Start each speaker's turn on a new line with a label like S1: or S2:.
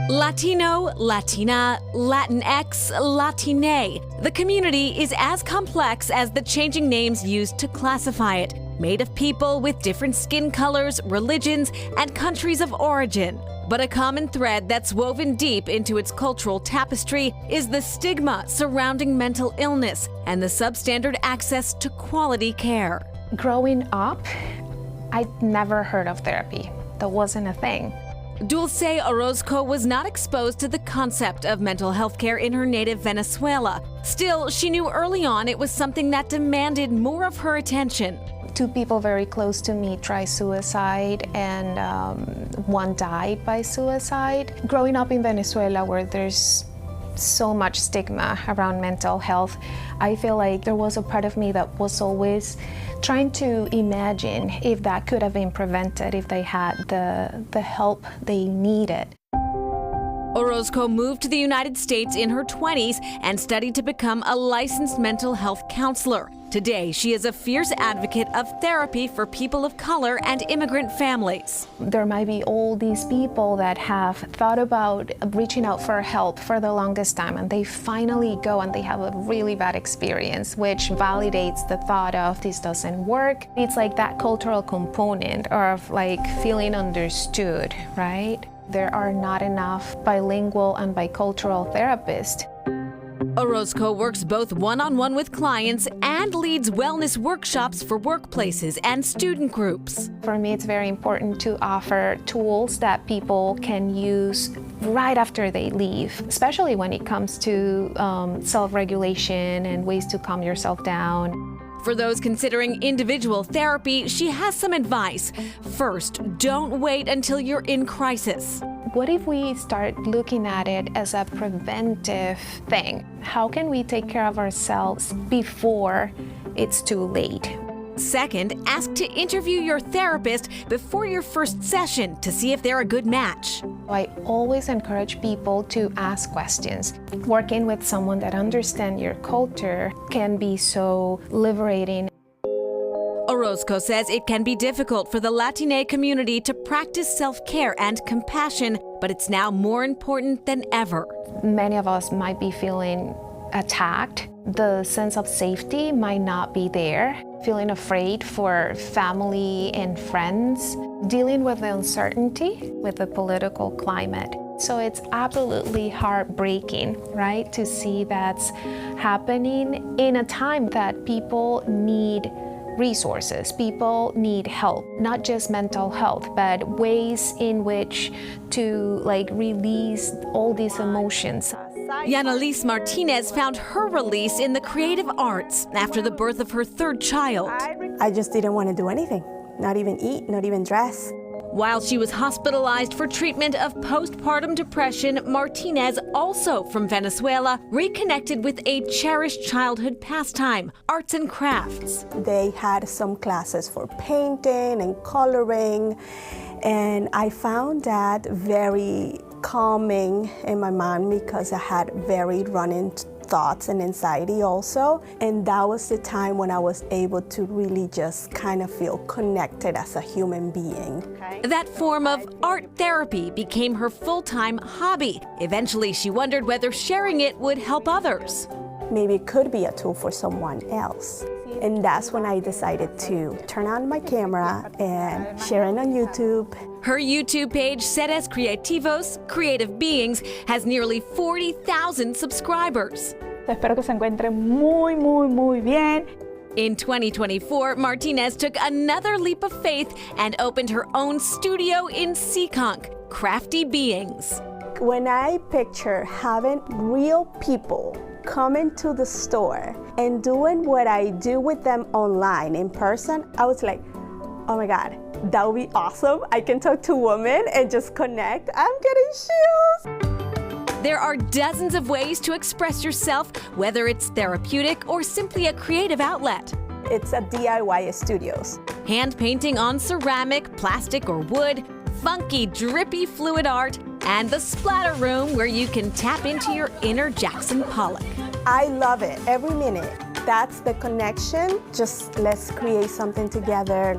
S1: Latino, Latina, Latinx, Latine. The community is as complex as the changing names used to classify it, made of people with different skin colors, religions, and countries of origin. But a common thread that's woven deep into its cultural tapestry is the stigma surrounding mental illness and the substandard access to quality care.
S2: Growing up, I'd never heard of therapy. That wasn't a thing.
S1: Dulce Orozco was not exposed to the concept of mental health care in her native Venezuela. Still, she knew early on it was something that demanded more of her attention.
S2: Two people very close to me tried suicide, and one died by suicide. Growing up in Venezuela, where there's so much stigma around mental health, I feel like there was a part of me that was always trying to imagine if that could have been prevented, if they had the help they needed.
S1: Orozco moved to the United States in her 20s and studied to become a licensed mental health counselor. Today, she is a fierce advocate of therapy for people of color and immigrant families.
S2: There might be all these people that have thought about reaching out for help for the longest time, and they finally go and they have a really bad experience, which validates the thought of this doesn't work. It's like that cultural component of like feeling understood, right? There are not enough bilingual and bicultural therapists.
S1: Orozco works both one-on-one with clients and leads wellness workshops for workplaces and student groups.
S2: For me, it's very important to offer tools that people can use right after they leave, especially when it comes to self-regulation and ways to calm yourself down.
S1: For those considering individual therapy, she has some advice. First, don't wait until you're in crisis.
S2: What if we start looking at it as a preventive thing? How can we take care of ourselves before it's too late?
S1: Second, ask to interview your therapist before your first session to see if they're a good match.
S2: I always encourage people to ask questions. Working with someone that understands your culture can be so liberating.
S1: Orozco says it can be difficult for the Latine community to practice self-care and compassion, but it's now more important than ever.
S2: Many of us might be feeling attacked. The sense of safety might not be there. Feeling afraid for family and friends. Dealing with the uncertainty with the political climate. So it's absolutely heartbreaking, right, to see that's happening in a time that people need resources, people need help, not just mental health, but ways in which to release all these emotions.
S1: Yanalise Martinez found her release in the creative arts after the birth of her third child.
S3: I just didn't want to do anything, not even eat, not even dress.
S1: While she was hospitalized for treatment of postpartum depression, Martinez, also from Venezuela, reconnected with a cherished childhood pastime, arts and crafts.
S3: They had some classes for painting and coloring, and I found that very calming in my mind because I had very running thoughts and anxiety also. And that was the time when I was able to really just kind of feel connected as a human being.
S1: That form of art therapy became her full-time hobby. Eventually, she wondered whether sharing it would help others.
S3: Maybe it could be a tool for someone else. And that's when I decided to turn on my camera and share it on YouTube.
S1: Her YouTube page, Seres Creativos, Creative Beings, has nearly 40,000 subscribers.
S4: Espero que se encuentre muy bien.
S1: In 2024, Martinez took another leap of faith and opened her own studio in Seekonk, Crafty Beings.
S3: When I picture having real people coming to the store and doing what I do with them online in person, I was like, oh my God, that would be awesome. I can talk to women and just connect. I'm getting chills.
S1: There are dozens of ways to express yourself, whether it's therapeutic or simply a creative outlet.
S3: It's a DIY studios.
S1: Hand painting on ceramic, plastic, or wood, funky, drippy fluid art, and the splatter room where you can tap into your inner Jackson Pollock.
S3: I love it every minute. That's the connection. Just let's create something together.